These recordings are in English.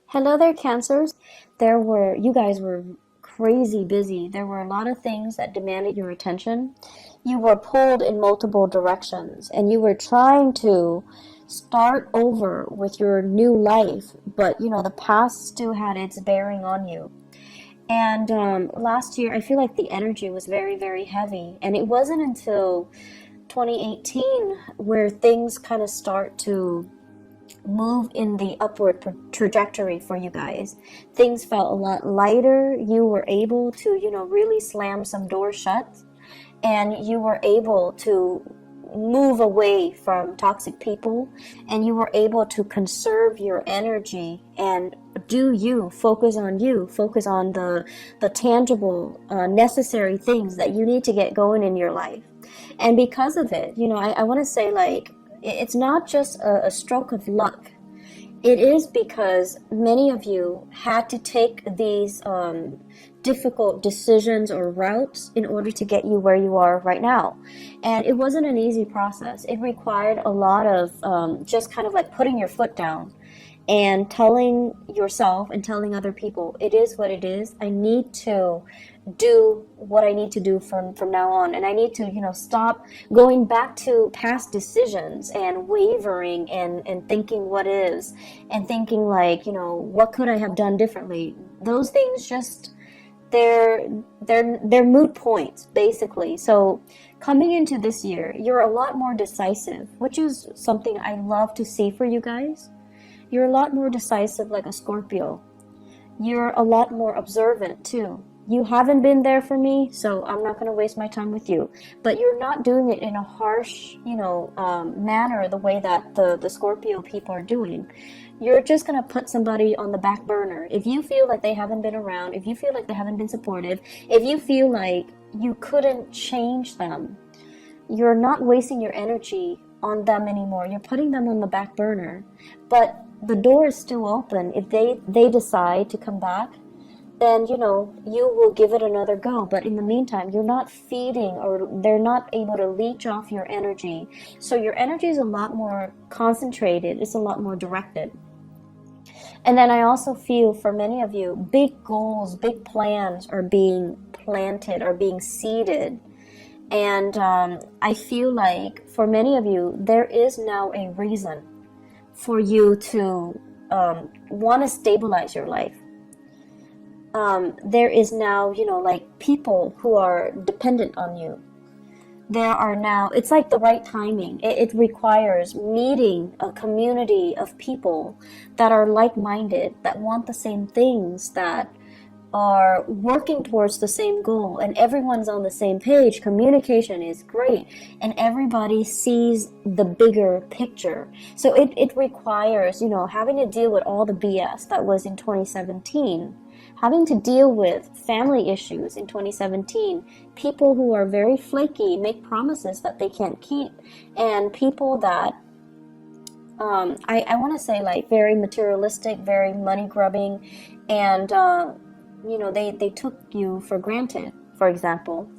Hello there, Cancers. You guys were crazy busy. There were a lot of things that demanded your attention. You were pulled in multiple directions and you were trying to start over with your new life, but the past still had its bearing on you. And last year, I feel like the energy was very, very heavy. And it wasn't until 2018 where things kind of start to move in the upward trajectory for you guys. Things felt a lot lighter. You were able to, really slam some doors shut, and you were able to move away from toxic people, and you were able to conserve your energy and focus on the tangible, necessary things that you need to get going in your life. And because of it, I want to say, like, it's not just a stroke of luck. It is because many of you had to take these difficult decisions or routes in order to get you where you are right now. And it wasn't an easy process. It required a lot of just kind of like putting your foot down and telling yourself and telling other people, it is what it is. I need to do what I need to do from now on. And I need to, stop going back to past decisions and wavering and thinking what is and thinking like, what could I have done differently? Those things just, they're moot points, basically. So coming into this year, you're a lot more decisive, which is something I love to see for you guys. You're a lot more decisive, like a Scorpio. You're a lot more observant too. You haven't been there for me, so I'm not going to waste my time with you. But you're not doing it in a harsh, manner, the way that the Scorpio people are doing. You're just going to put somebody on the back burner. If you feel like they haven't been around, if you feel like they haven't been supportive, if you feel like you couldn't change them, you're not wasting your energy on them anymore. You're putting them on the back burner. But the door is still open. If they decide to come back, then you will give it another go. But in the meantime, you're not feeding, or they're not able to leech off your energy. So your energy is a lot more concentrated. It's a lot more directed. And then I also feel for many of you, big goals, big plans are being planted, are being seeded. And I feel like for many of you, there is now a reason for you to want to stabilize your life. There is now, like people who are dependent on you. There are now, it's like the right timing. It requires meeting a community of people that are like-minded, that want the same things, that are working towards the same goal, and everyone's on the same page. Communication is great, and everybody sees the bigger picture. So it requires, having to deal with all the BS that was in 2017, having to deal with family issues in 2017, people who are very flaky, make promises that they can't keep, and people that I want to say, like, very materialistic, very money grubbing, and they took you for granted. For example,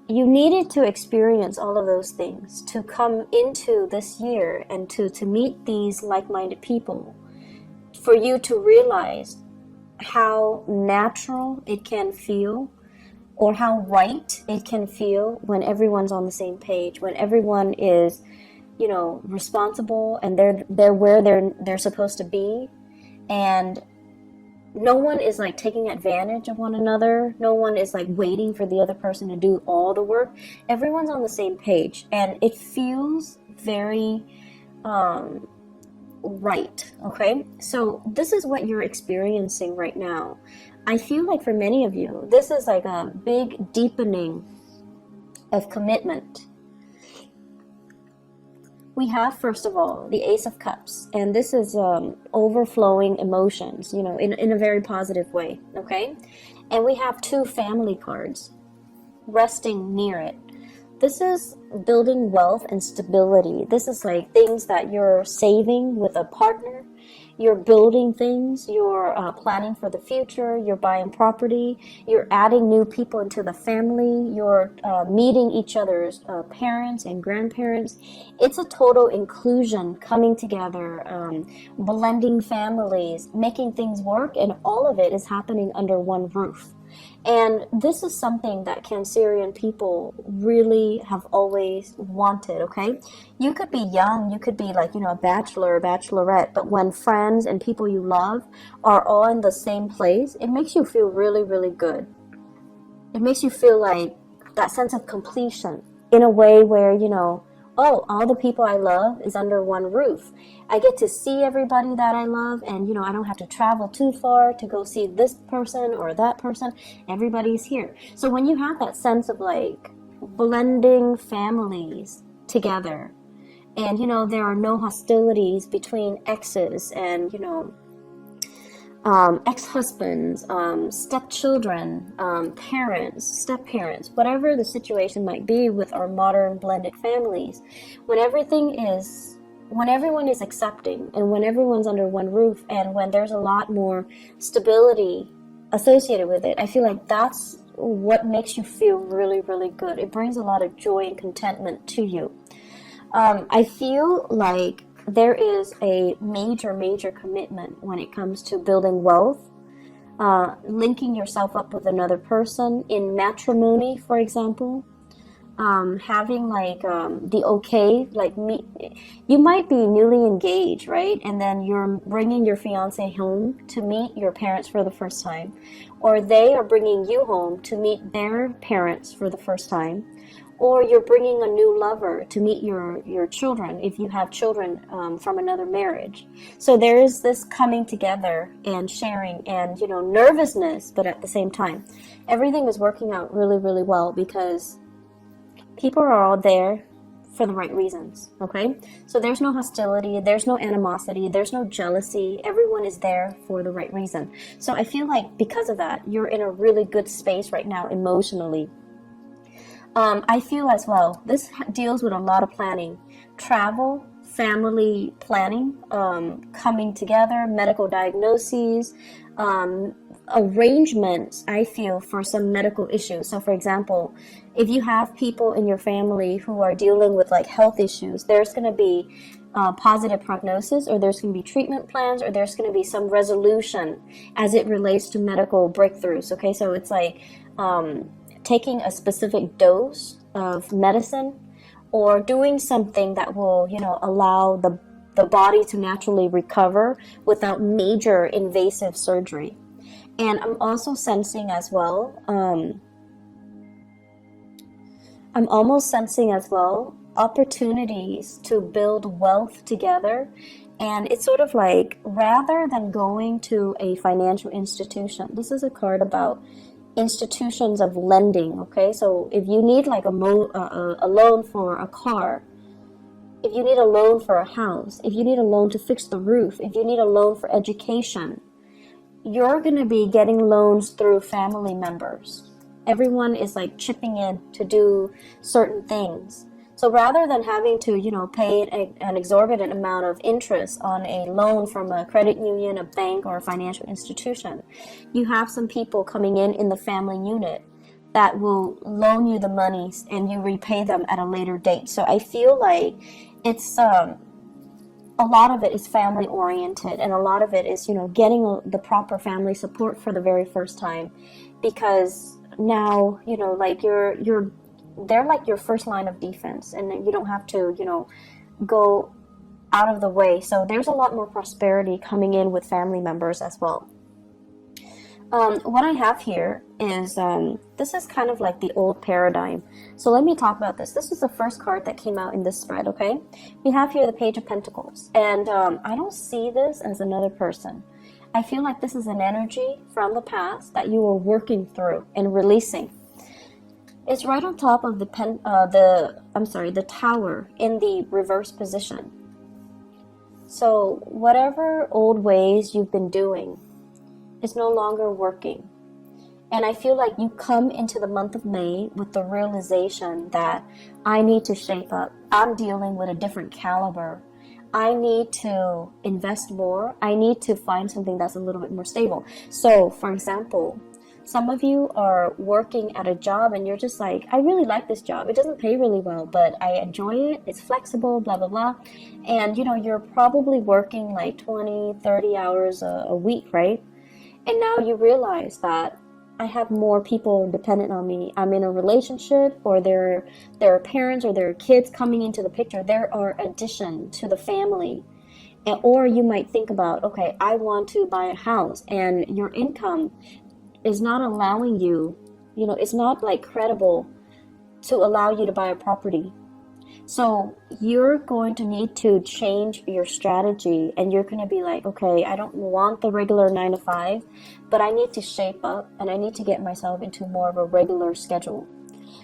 you needed to experience all of those things to come into this year and to meet these like-minded people, for you to realize how natural it can feel, or how right it can feel when everyone's on the same page, when everyone is, responsible, and they're where they're supposed to be, and no one is like taking advantage of one another. No one is like waiting for the other person to do all the work. Everyone's on the same page, and it feels very right. Okay, so this is what you're experiencing right now. I feel like for many of you, this is like a big deepening of commitment. We have, first of all, the Ace of Cups, and this is overflowing emotions, in a very positive way, okay? And we have two family cards resting near it. This is building wealth and stability. This is like things that you're saving with a partner, You're building things, you're planning for the future, you're buying property, you're adding new people into the family, you're meeting each other's parents and grandparents. It's a total inclusion, coming together, blending families, making things work, and all of it is happening under one roof. And this is something that Cancerian people really have always wanted, okay? You could be young, you could be like, a bachelor or bachelorette, but when friends and people you love are all in the same place, it makes you feel really, really good. It makes you feel like that sense of completion in a way where, oh, all the people I love is under one roof. I get to see everybody that I love, and I don't have to travel too far to go see this person or that person. Everybody's here. So when you have that sense of like blending families together, and there are no hostilities between exes and ex-husbands, stepchildren, parents, step-parents, whatever the situation might be with our modern blended families, when everyone is accepting and when everyone's under one roof and when there's a lot more stability associated with it, I feel like that's what makes you feel really, really good. It brings a lot of joy and contentment to you. I feel like there is a major commitment when it comes to building wealth, linking yourself up with another person in matrimony, for example, having like the okay, like you might be newly engaged, right? And then you're bringing your fiance home to meet your parents for the first time, or they are bringing you home to meet their parents for the first time. Or you're bringing a new lover to meet your children, if you have children from another marriage. So there is this coming together and sharing and, nervousness, but at the same time, everything is working out really, really well because people are all there for the right reasons, okay? So there's no hostility, there's no animosity, there's no jealousy. Everyone is there for the right reason. So I feel like because of that, you're in a really good space right now emotionally. I feel as well, this deals with a lot of planning, travel, family planning, coming together, medical diagnoses, arrangements, I feel, for some medical issues. So for example, if you have people in your family who are dealing with like health issues, there's going to be positive prognosis, or there's going to be treatment plans, or there's going to be some resolution as it relates to medical breakthroughs. Okay, so it's like taking a specific dose of medicine or doing something that will, allow the body to naturally recover without major invasive surgery. And I'm also sensing as well, opportunities to build wealth together. And it's sort of like, rather than going to a financial institution, this is a card about institutions of lending, okay? So if you need like a loan for a car, if you need a loan for a house, if you need a loan to fix the roof, if you need a loan for education, you're going to be getting loans through family members. Everyone is like chipping in to do certain things. So rather than having to, pay an exorbitant amount of interest on a loan from a credit union, a bank, or a financial institution, you have some people coming in the family unit that will loan you the money and you repay them at a later date. So I feel like it's a lot of it is family oriented, and a lot of it is, getting the proper family support for the very first time, because now, like they're like your first line of defense, and you don't have to, go out of the way. So there's a lot more prosperity coming in with family members as well. What I have here is, this is kind of like the old paradigm. So let me talk about this. This is the first card that came out in this spread, okay? We have here the Page of Pentacles. And I don't see this as another person. I feel like this is an energy from the past that you were working through and releasing. It's right on top of the tower in the reverse position. So whatever old ways you've been doing is no longer working. And I feel like you come into the month of May with the realization that I need to shape up. I'm dealing with a different caliber. I need to invest more. I need to find something that's a little bit more stable. So, for example, some of you are working at a job and you're just like, I really like this job. It doesn't pay really well, but I enjoy it. It's flexible, blah, blah, blah. And, you're probably working like 20, 30 hours a week, right? And now you realize that I have more people dependent on me. I'm in a relationship, or there are parents or there are kids coming into the picture. There are addition to the family. Or you might think about, okay, I want to buy a house, and your income is not allowing you, it's not like credible to allow you to buy a property. So you're going to need to change your strategy, and you're going to be like, okay, I don't want the regular 9 to 5, but I need to shape up and I need to get myself into more of a regular schedule.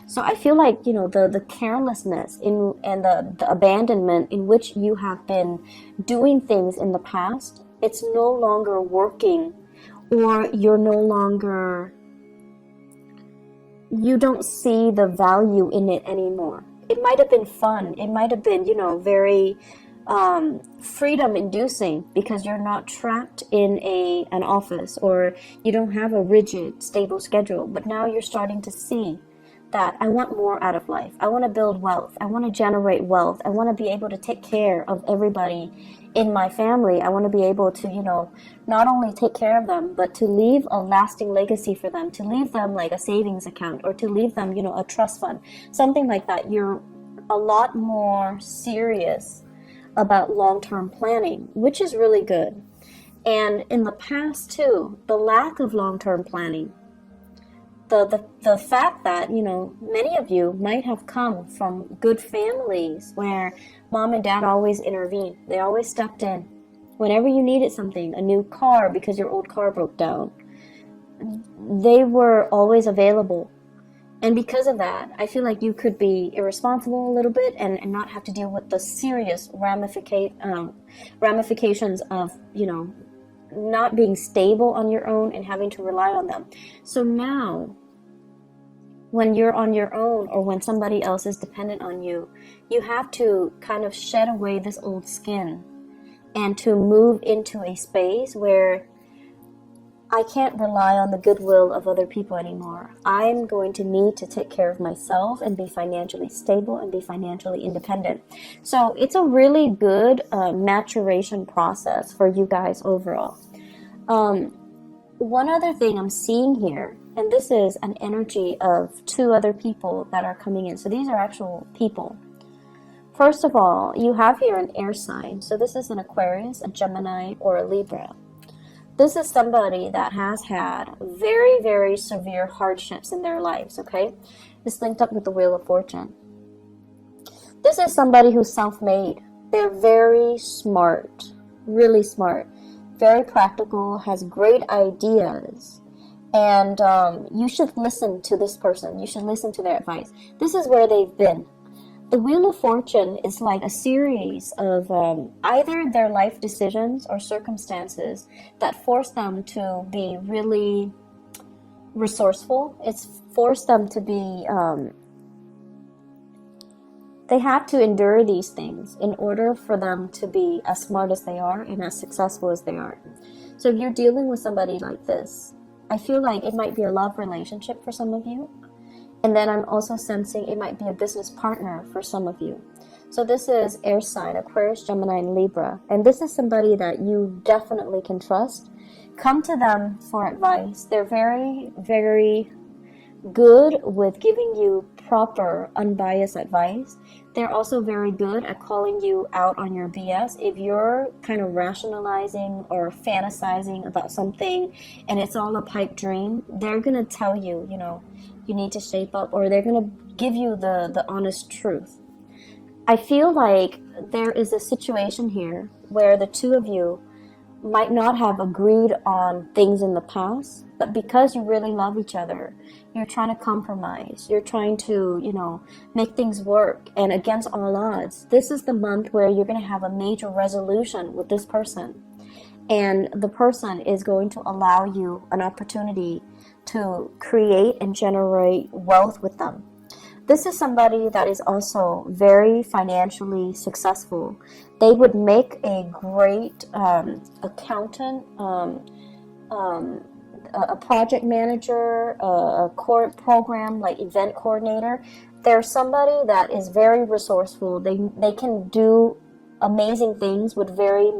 So I feel like, the carelessness and the abandonment in which you have been doing things in the past, it's no longer working, or you don't see the value in it anymore. It might have been fun. It might have been, very freedom inducing, because you're not trapped in an office, or you don't have a rigid, stable schedule. But now you're starting to see that I want more out of life. I want to build wealth. I want to generate wealth. I want to be able to take care of everybody in my family. I want to be able to, not only take care of them, but to leave a lasting legacy for them, to leave them like a savings account, or to leave them, a trust fund, something like that. You're a lot more serious about long-term planning, which is really good. And in the past too, the lack of long-term planning, the fact that, many of you might have come from good families where mom and dad always intervened. They always stepped in. Whenever you needed something, a new car because your old car broke down, they were always available. And because of that, I feel like you could be irresponsible a little bit and not have to deal with the serious ramifications of, not being stable on your own and having to rely on them. So now, when you're on your own, or when somebody else is dependent on you, you have to kind of shed away this old skin and to move into a space where I can't rely on the goodwill of other people anymore. I'm going to need to take care of myself and be financially stable and be financially independent. So it's a really good maturation process for you guys overall. One other thing I'm seeing here, and this is an energy of 2 other people that are coming in. So these are actual people. First of all, you have here an air sign. So this is an Aquarius, a Gemini, or a Libra. This is somebody that has had very, very severe hardships in their lives, okay? It's linked up with the Wheel of Fortune. This is somebody who's self-made. They're very smart, really smart, very practical, has great ideas. And you should listen to this person. You should listen to their advice. This is where they've been. The Wheel of Fortune is like a series of either their life decisions or circumstances that force them to be really resourceful. It's forced them to be, they have to endure these things in order for them to be as smart as they are and as successful as they are. So if you're dealing with somebody like this, I feel like it might be a love relationship for some of you. And then I'm also sensing it might be a business partner for some of you. So this is air sign, Aquarius, Gemini, and Libra. And this is somebody that you definitely can trust. Come to them for advice. They're very, very good with giving you proper, unbiased advice. They're also very good at calling you out on your BS. If you're kind of rationalizing or fantasizing about something and it's all a pipe dream, they're going to tell you, you need to shape up, or they're going to give you the honest truth. I feel like there is a situation here where the 2 of you might not have agreed on things in the past, but because you really love each other, you're trying to compromise. You're trying to, make things work. And against all odds, this is the month where you're going to have a major resolution with this person. And the person is going to allow you an opportunity to create and generate wealth with them. This is somebody that is also very financially successful. They would make a great accountant, a project manager, a core program like event coordinator. They're somebody that is very resourceful. They can do amazing things with very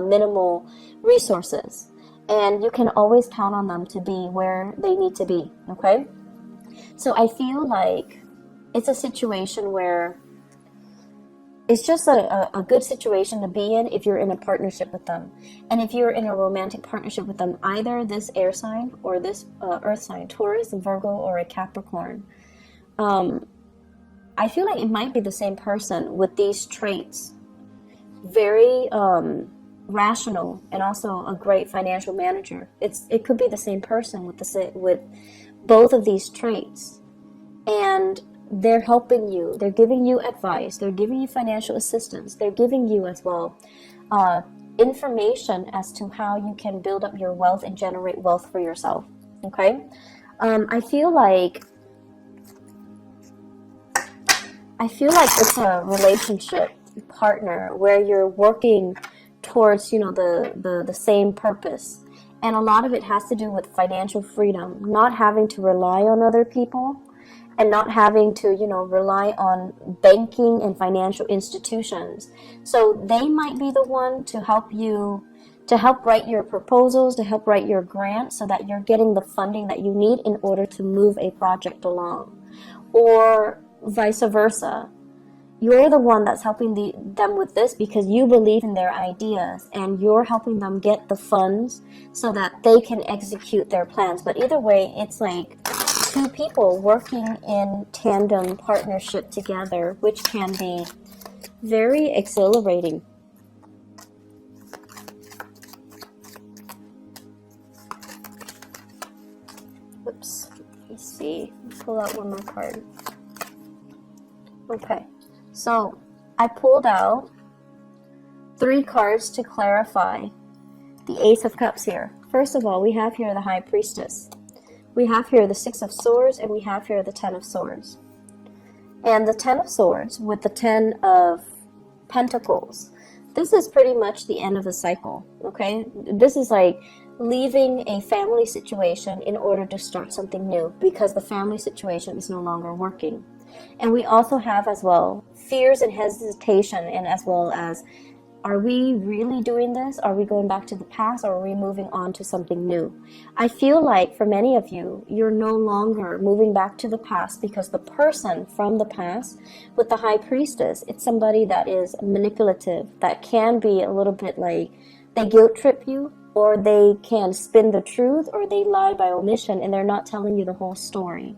minimal resources, and you can always count on them to be where they need to be. Okay, so I feel like it's a situation where it's just a good situation to be in if you're in a partnership with them. And if you're in a romantic partnership with them, either this air sign or this earth sign, Taurus, a Virgo, or a Capricorn, I feel like it might be the same person with these traits. Very rational, and also a great financial manager. It could be the same person with both of these traits. And they're helping you. They're giving you advice. They're giving you financial assistance. They're giving you as well information as to how you can build up your wealth and generate wealth for yourself. Okay? I feel like it's a relationship partner where you're working towards, the same purpose. And a lot of it has to do with financial freedom, not having to rely on other people, and not having to, rely on banking and financial institutions. So they might be the one to help you, to help write your proposals, to help write your grant, so that you're getting the funding that you need in order to move a project along. Or vice versa. You're the one that's helping them with this because you believe in their ideas, and you're helping them get the funds so that they can execute their plans. But either way, it's like two people working in tandem partnership together, which can be very exhilarating. Whoops. Let's see. Pull out one more card. Okay. So I pulled out 3 cards to clarify the Ace of Cups here. First of all, we have here the High Priestess. We have here the 6 of Swords, and we have here the 10 of Swords. And the 10 of Swords with the 10 of Pentacles. This is pretty much the end of the cycle, okay? This is like leaving a family situation in order to start something new because the family situation is no longer working. And we also have as well fears and hesitation, and as well as, are we really doing this? Are we going back to the past, or are we moving on to something new? I feel like for many of you, you're no longer moving back to the past because the person from the past with the High Priestess, it's somebody that is manipulative, that can be a little bit like they guilt trip you, or they can spin the truth, or they lie by omission and they're not telling you the whole story.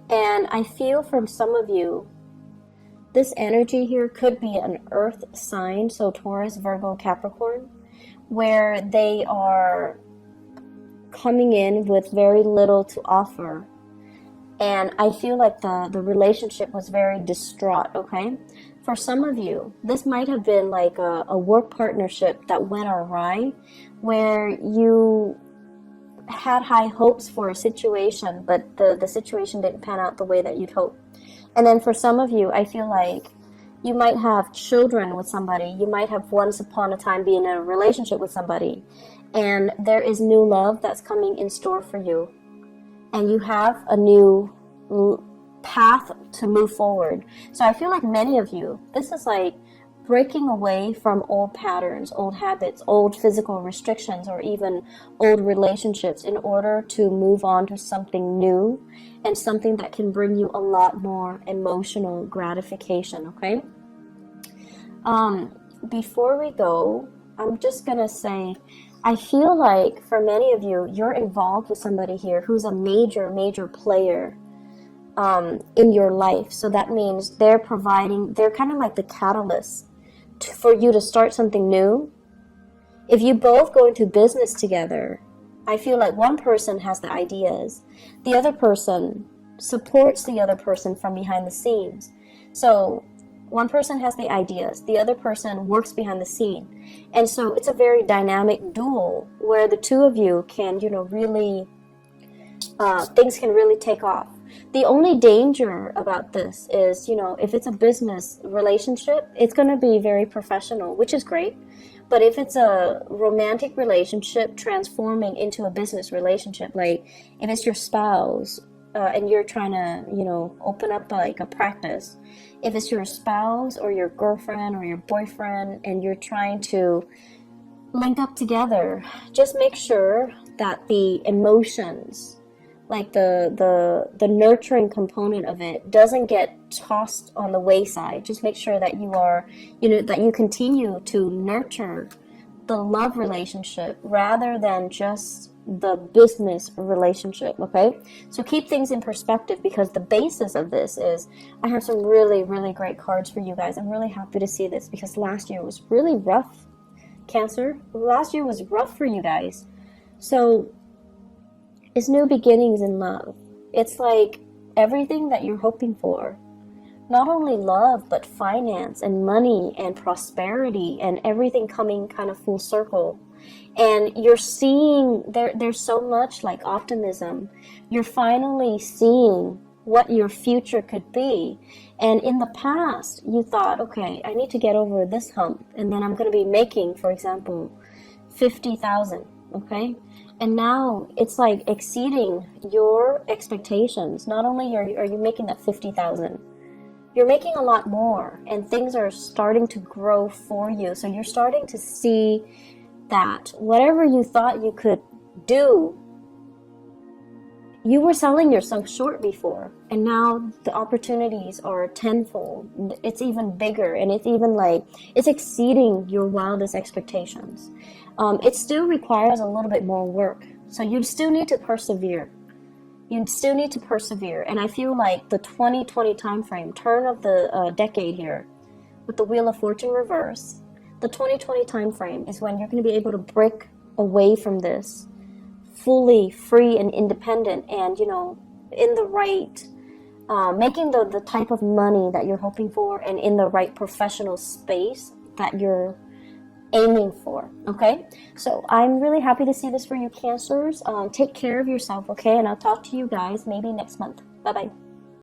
And I feel from some of you, this energy here could be an earth sign, so Taurus, Virgo, Capricorn, where they are coming in with very little to offer. And I feel like the relationship was very distraught, okay? For some of you, this might have been like a work partnership that went awry, where you had high hopes for a situation, but the situation didn't pan out the way that you'd hoped. And then for some of you, I feel like you might have children with somebody. You might have once upon a time been in a relationship with somebody, and there is new love that's coming in store for you. And you have a new path to move forward. So I feel like many of you, this is like breaking away from old patterns, old habits, old physical restrictions, or even old relationships in order to move on to something new and something that can bring you a lot more emotional gratification, okay? Before we go, I'm just gonna say, I feel like for many of you, you're involved with somebody here who's a major player in your life. So that means they're kind of like the catalyst for you to start something new. If you both go into business together, I feel like one person has the ideas, the other person supports the other person from behind the scenes. So one person has the ideas, the other person works behind the scene. And so it's a very dynamic duel where the two of you can, really, things can really take off. The only danger about this is, you know, if it's a business relationship, it's going to be very professional, which is great. But if it's a romantic relationship transforming into a business relationship, like if it's your spouse and you're trying to, you know, open up like a practice, if it's your spouse or your girlfriend or your boyfriend and you're trying to link up together, just make sure that the emotions, like the nurturing component of it, doesn't get tossed on the wayside. Just make sure that you are, you know, that you continue to nurture the love relationship rather than just the business relationship. Okay, so keep things in perspective, because the basis of this is, I have some really, really great cards for you guys. I'm really happy to see this because last year was really rough. Cancer, last year was rough for you guys. So it's new beginnings in love. It's like everything that you're hoping for. Not only love, but finance and money and prosperity and everything coming kind of full circle. And you're seeing, there's so much like optimism. You're finally seeing what your future could be. And in the past, you thought, okay, I need to get over this hump, and then I'm going to be making, for example, 50,000, okay? And now it's like exceeding your expectations. Not only are you making that 50,000, you're making a lot more, and things are starting to grow for you. So you're starting to see that whatever you thought you could do, you were selling yourself short before, and now the opportunities are tenfold. It's even bigger, and it's even like, it's exceeding your wildest expectations. It still requires a little bit more work, so you still need to persevere. You still need to persevere, and I feel like the 2020 time frame, turn of the decade here, with the Wheel of Fortune reverse, the 2020 time frame is when you're going to be able to break away from this fully free and independent, and, you know, in the right, making the type of money that you're hoping for, and in the right professional space that you're aiming for. Okay, so I'm really happy to see this for you, Cancers. Take care of yourself, okay? And I'll talk to you guys maybe next month. Bye bye.